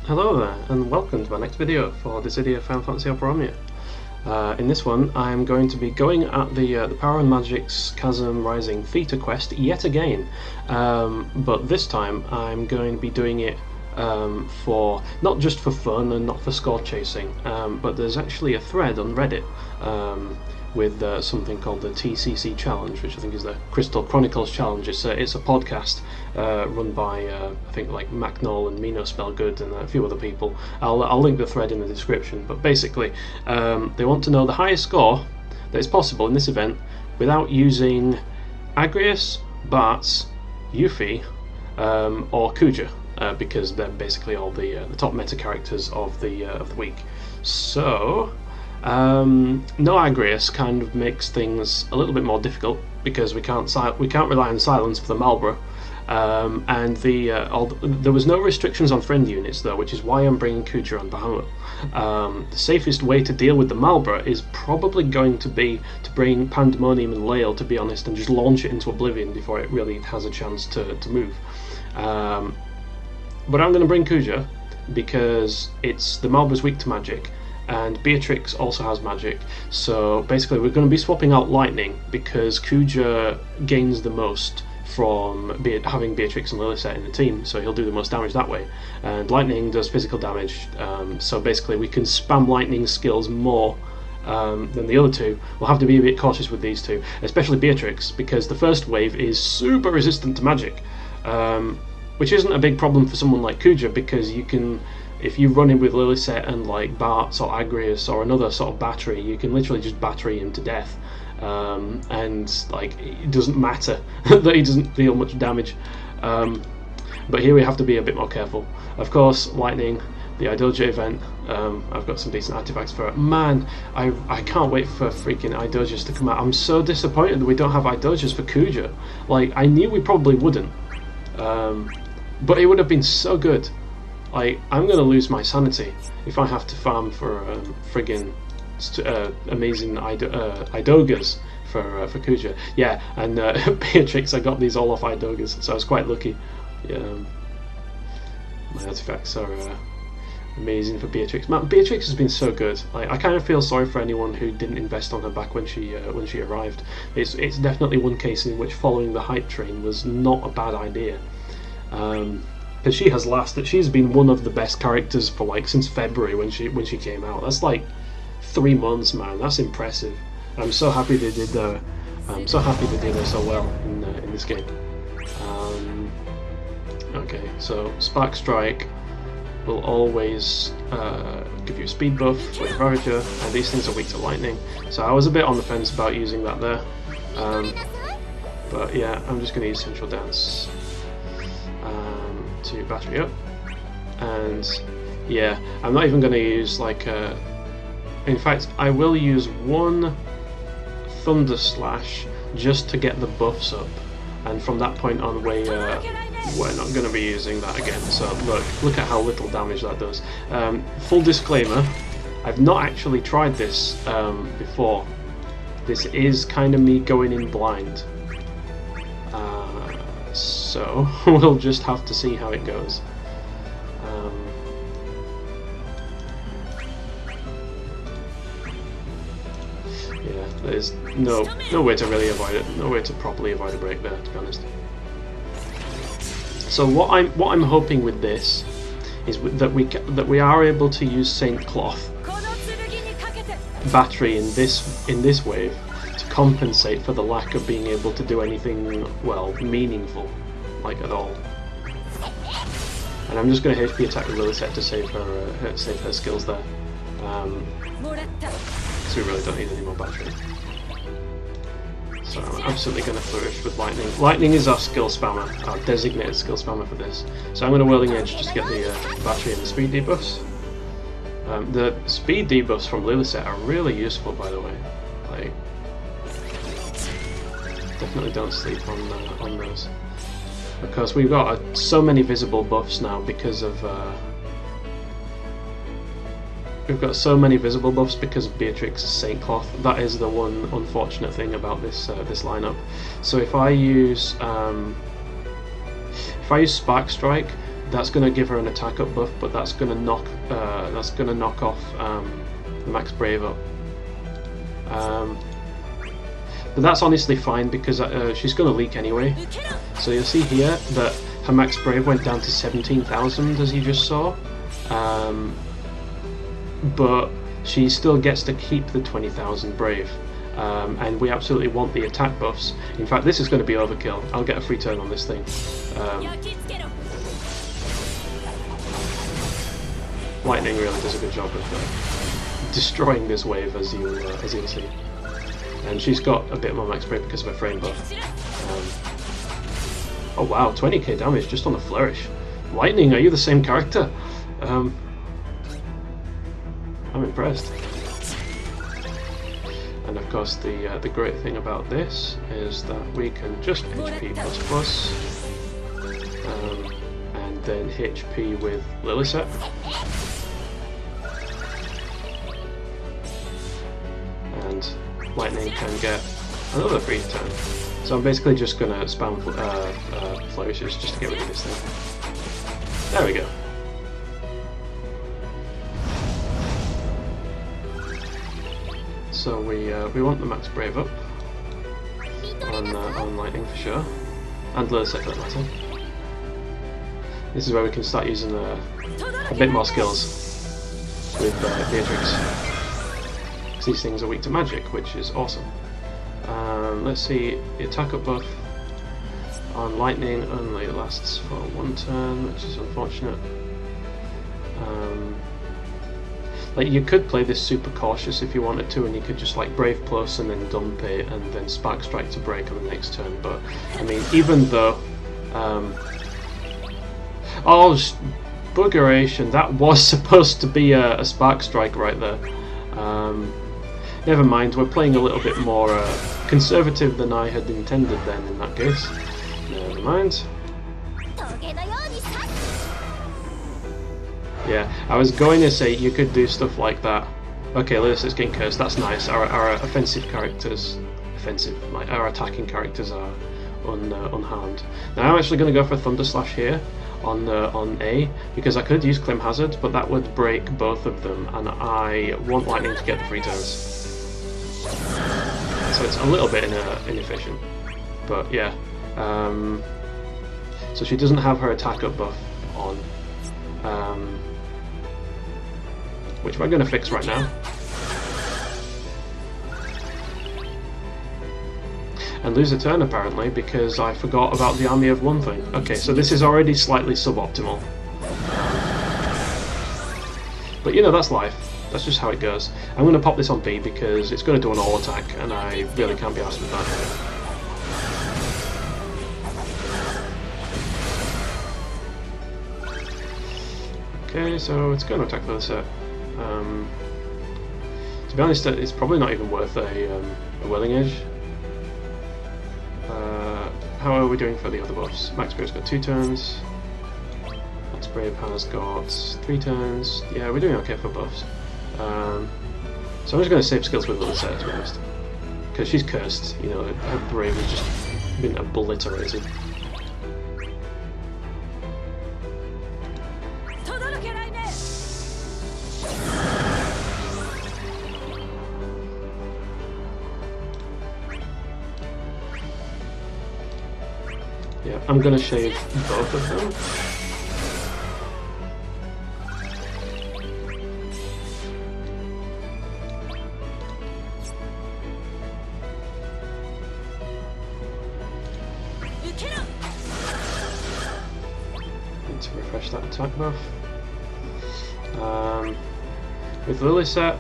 Hello there, and welcome to my next video for the City of Final Fantasy Opera Omnia. In this one, I'm going to be going at the Power and Magic's Chasm Rising Theta quest yet again, but this time I'm going to be doing it for not just for fun and not for score chasing, but there's actually a thread on Reddit with something called the TCC challenge, which I think is the Crystal Chronicles challenge. It's a podcast run by I think like Macnol and Mino Spellgood and a few other people. I'll link the thread in the description. But basically, they want to know the highest score that is possible in this event without using Agrias, Bartz, Yuffie, or Kuja, because they're basically all the top meta characters of the week. So. No Agrias kind of makes things a little bit more difficult because we can't rely on silence for the Marlborough, and there was no restrictions on friend units though, which is why I'm bringing Kuja on Bahamut. The safest way to deal with the Marlborough is probably going to be to bring Pandemonium and Lael, to be honest, and just launch it into Oblivion before it really has a chance to move. But I'm going to bring Kuja because the Marlborough's weak to magic, and Beatrix also has magic, so basically we're going to be swapping out Lightning because Kuja gains the most from having Beatrix and Lilisette in the team, so he'll do the most damage that way, and Lightning does physical damage, so basically we can spam Lightning's skills more than the other two. We'll have to be a bit cautious with these two, especially Beatrix, because the first wave is super resistant to magic, which isn't a big problem for someone like Kuja, because you can, if you run in with Lilisette and like Bartz or Agrias or another sort of battery, you can literally just battery him to death, and like it doesn't matter that he doesn't deal much damage. But here we have to be a bit more careful. Of course, Lightning, the Idoja event, I've got some decent artifacts for it. Man, I can't wait for freaking Idojas to come out. I'm so disappointed that we don't have Idojas for Kuja. Like, I knew we probably wouldn't, but it would have been so good. Like, I'm going to lose my sanity if I have to farm for friggin' amazing Idogas for Kuja. Yeah, and Beatrix, I got these all off Idogas, so I was quite lucky. Yeah, my artifacts are amazing for Beatrix. Man, Beatrix has been so good. Like, I kind of feel sorry for anyone who didn't invest on her back when she arrived. It's definitely one case in which following the hype train was not a bad idea. Because she has lasted. She's been one of the best characters for like since February when she came out. That's like 3 months, man. That's impressive. I'm so happy they did her. I'm so happy they did her so well in this game. Okay, so Spark Strike will always give you a speed buff with Ravager, and these things are weak to lightning. So I was a bit on the fence about using that there, but yeah, I'm just going to use Central Dance to battery up, and yeah, I'm not even going to use like in fact I will use one Thunder Slash just to get the buffs up, and from that point on we're not going to be using that again. So look at how little damage that does. Full disclaimer, I've not actually tried this before. This is kind of me going in blind. So we'll just have to see how it goes. Yeah, there's no way to really avoid it. No way to properly avoid a break there, to be honest. So what I'm hoping with this is that we are able to use Saint Cloth battery in this wave to compensate for the lack of being able to do anything, well, meaningful, like at all. And I'm just going to HP attack with Lilisette to save her skills there. So we really don't need any more battery. So I'm absolutely going to flourish with Lightning. Lightning is our skill spammer, our designated skill spammer for this. So I'm going to Whirling Edge just to get the battery and the speed debuffs. The speed debuffs from Lilisette are really useful, by the way. Like, definitely don't sleep on those, because we've got so many visible buffs now because of Beatrix's Saint Cloth. That is the one unfortunate thing about this lineup. So if I use Spark Strike, That's going to give her an attack up buff, but that's going to knock off the Max Brave up. But that's honestly fine because she's going to leak anyway. So you'll see here that her Max Brave went down to 17,000 as you just saw. But she still gets to keep the 20,000 Brave. And we absolutely want the attack buffs. In fact, this is going to be overkill. I'll get a free turn on this thing. Lightning really does a good job of destroying this wave, as you'll see. And she's got a bit more max brave because of her frame buff. Oh wow, 20k damage just on the flourish. Lightning, are you the same character? I'm impressed. And of course, the great thing about this is that we can just HP and then HP with Lilisette. And Lightning can get another free turn. So I'm basically just going to spam flourishes just to get rid of this thing. There we go. So we want the max brave up on Lightning for sure, and Lilisette for that matter. This is where we can start using a bit more skills with Beatrix. These things are weak to magic, which is awesome. Let's see, the attack up buff on Lightning only lasts for one turn, which is unfortunate. Like you could play this super cautious if you wanted to, and you could just like Brave Plus and then dump it and then Spark Strike to break on the next turn. But I mean, even though buggeration, that was supposed to be a Spark Strike right there. Never mind, we're playing a little bit more conservative than I had intended then in that case. Never mind. Yeah, I was going to say you could do stuff like that. Okay, Lilissette's getting cursed, that's nice. Our offensive characters, our attacking characters are unharmed. Now I'm actually going to go for Thunder Slash here on A, because I could use Clim Hazard, but that would break both of them, and I want Lightning to get the free turns. So it's a little bit inefficient, but yeah. So she doesn't have her attack up buff on, which we're going to fix right now. And lose a turn apparently because I forgot about the Army of One thing. Okay, so this is already slightly suboptimal. But you know, that's life. That's just how it goes. I'm going to pop this on B because it's going to do an all attack and I really can't be arsed with that. Okay, so it's going to attack Lilisette. To be honest, it's probably not even worth a Whirling Edge. How are we doing for the other buffs? Max Brave's got 2 turns. Max Brave has got 3 turns. Yeah, we're doing okay for buffs. So I'm just going to save skills with Lilisette, to be honest. Because she's cursed, you know, her Brave has just been obliterated. Yeah, I'm going to shave both of them. Need to refresh that attack buff. With Lilisette,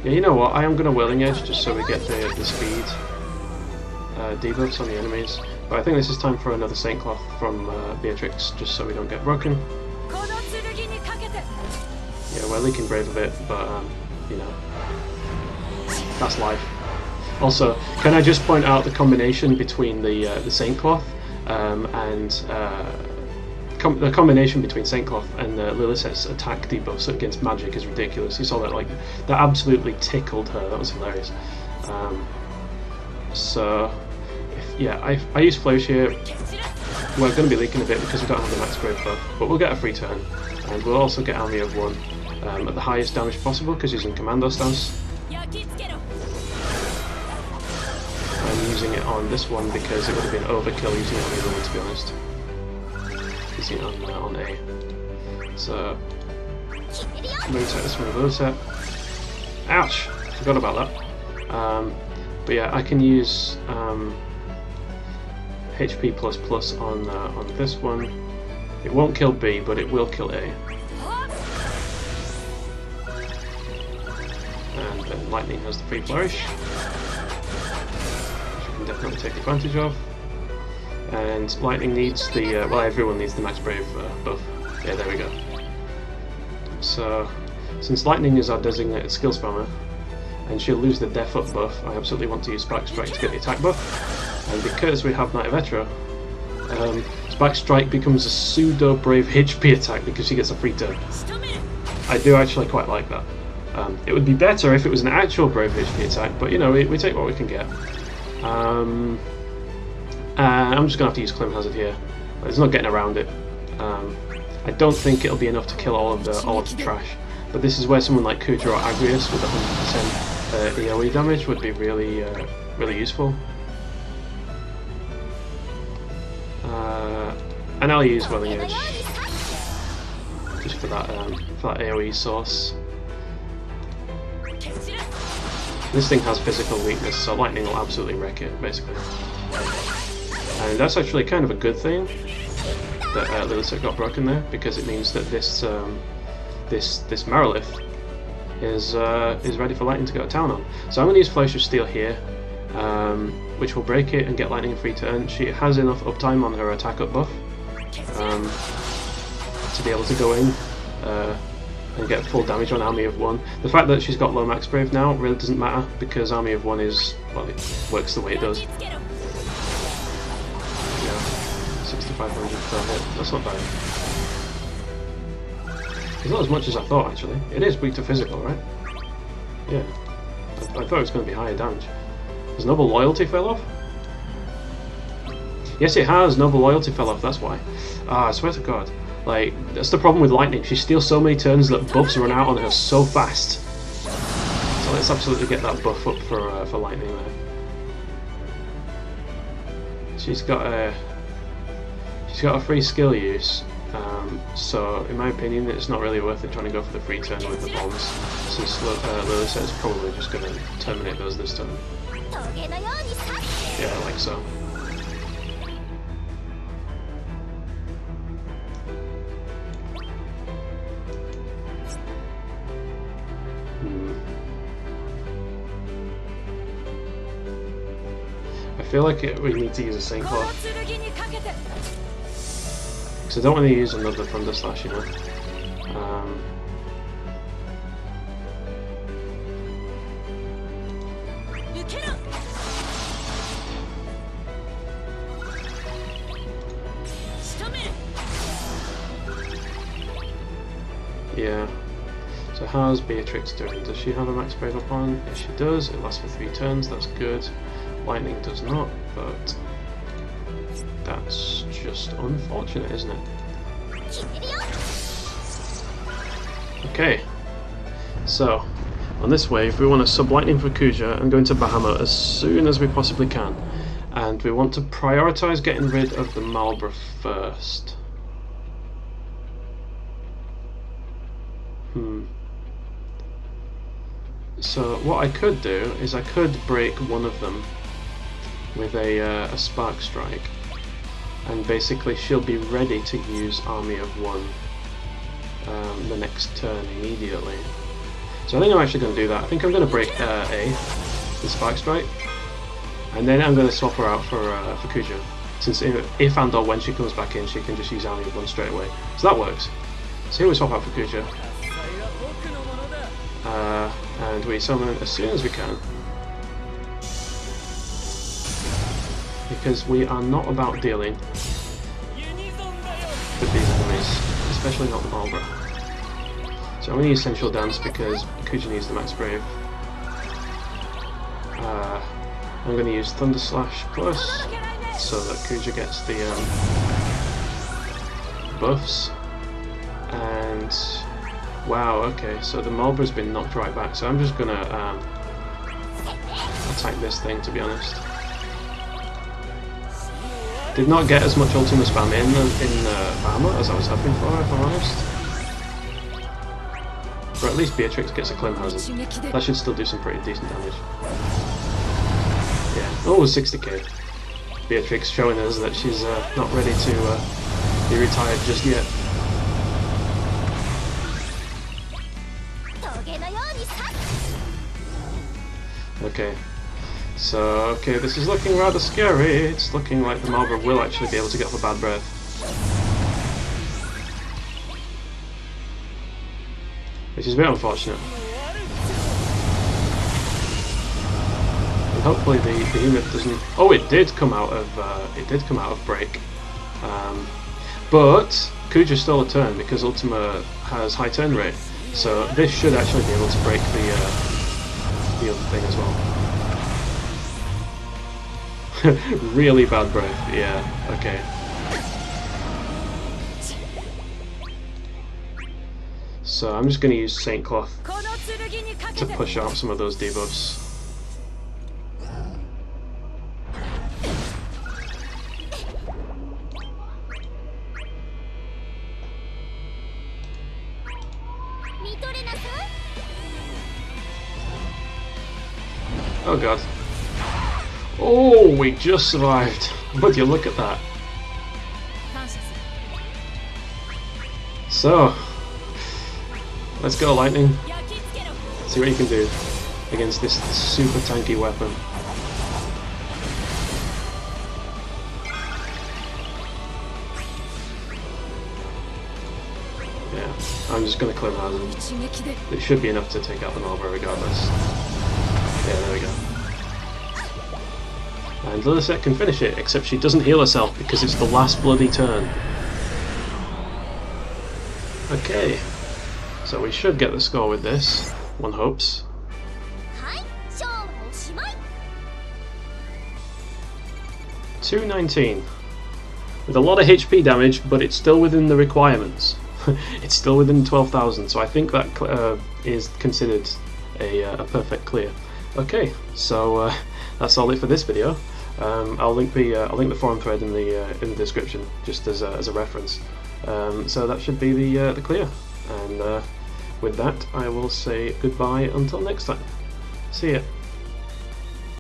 yeah, you know what? I am going to Whirling Edge just so we get the speed debuffs on the enemies. But I think this is time for another Saint Cloth from Beatrix, just so we don't get broken. Yeah, we're leaking Brave a bit, but you know, that's life. Also, can I just point out the combination between the Saint Cloth and the combination between Saint Cloth and Lilisette's attack debuffs against magic is ridiculous. You saw that, like, that absolutely tickled her. That was hilarious. So, yeah, I use Flourish here. we're going to be leaking a bit because we don't have the max brave buff, but we'll get a free turn, and we'll also get Army of One at the highest damage possible because he's in commando stance. I'm using it on this one because it would have been overkill using it on the other one, to be honest. Using it on A. So, moveset this one, Lilisette. Ouch! Forgot about that. But yeah, I can use HP++ on this one. It won't kill B, but it will kill A. And then Lightning has the free flourish, which we can definitely take advantage of. And Lightning needs the, well, everyone needs the Max Brave buff. Yeah, there we go. So, since Lightning is our designated skill spammer, and she'll lose the DFFOO buff, I absolutely want to use Spike Strike to get the attack buff. And because we have Knight of Etra, Spike Strike becomes a pseudo Brave HP attack because she gets a free turn. I do actually quite like that. It would be better if it was an actual Brave HP attack, but you know, we take what we can get. I'm just going to have to use Clim Hazard here. There's no getting around it. I don't think it'll be enough to kill all of the trash, but this is where someone like Kuja or Agrius with 100% AoE damage would be really, really useful. And I'll use Welling Edge just for that AoE source. This thing has physical weakness, so Lightning will absolutely wreck it, basically. And that's actually kind of a good thing that Lilisette got broken there, because it means that this Merilith is ready for Lightning to go to town on. So I'm going to use Flourish of Steel here, which will break it and get Lightning a free turn. She has enough uptime on her attack up buff to be able to go in and get full damage on Army of One. The fact that she's got low max brave now really doesn't matter because Army of One is, well, it works the way it does. Yeah, 6,500 per hit. That's not bad. It's not as much as I thought, actually. It is weak to physical, right? Yeah. I thought it was going to be higher damage. Has Noble Loyalty fell off? Yes, it has. Noble Loyalty fell off, that's why. Ah, I swear to God. Like, that's the problem with Lightning. She steals so many turns that buffs run out on her so fast. So let's absolutely get that buff up for Lightning there. She's got a free skill use. So, in my opinion, it's not really worth it trying to go for the free turn with the bombs, since Lilisette is probably just going to terminate those this turn. Yeah, like so. I feel like we need to use a Saint Claw. Because I don't want to use another Thunder Slash, you know. Yeah. So how's Beatrix doing? Does she have a max brave up on? Yes, she does. It lasts for 3 turns. That's good. Lightning does not, but that's just unfortunate, isn't it? Okay, so on this wave we want to sub-lightning for Kuja and go into Bahamut as soon as we possibly can, and we want to prioritise getting rid of the Marlborough first. So what I could do is I could break one of them with a Spark Strike, and basically she'll be ready to use Army of One the next turn immediately. So I think I'm actually going to do that. I think I'm going to break A with Spark Strike, and then I'm going to swap her out for Kuja, since if and or when she comes back in she can just use Army of One straight away. So that works. So here we swap out for Kuja. And we summon as soon as we can, because we are not about dealing with these enemies, especially not the Marlborough. So I'm going to use Sensual Dance because Kuja needs the max brave. I'm going to use Thunder Slash Plus so that Kuja gets the buffs, and wow, okay, so the Marlborough's been knocked right back, so I'm just gonna attack this thing, to be honest. Did not get as much Ultima spam in Varma as I was hoping for, if I'm honest. But at least Beatrix gets a Clim Hazard. That should still do some pretty decent damage. Yeah, oh, 60k. Beatrix showing us that she's not ready to be retired just yet. Okay, so okay, this is looking rather scary. It's looking like the Marlborough will actually be able to get off a bad breath. Which is a bit unfortunate. And hopefully the unit doesn't. Oh, it did come out of break, but Kuja's still a turn because Ultima has high turn rate, so this should actually be able to break the other thing as well. Really bad breath. Yeah. Okay. So I'm just going to use Saint Cloth to push out some of those debuffs. Oh god. Oh, we just survived. Would you look at that? So, let's go, Lightning. See what you can do against this super tanky weapon. Yeah, I'm just going to Clim Hazard. It should be enough to take out the Marlborough regardless. Yeah, there we go. And Lilisette can finish it, except she doesn't heal herself because it's the last bloody turn. Okay, so we should get the score with this, one hopes. 219. With a lot of HP damage, but it's still within the requirements. It's still within 12,000, so I think that is considered a perfect clear. Okay, so that's all it for this video. I'll link the forum thread in the description just as a reference. So that should be the clear. And with that, I will say goodbye until next time. See ya.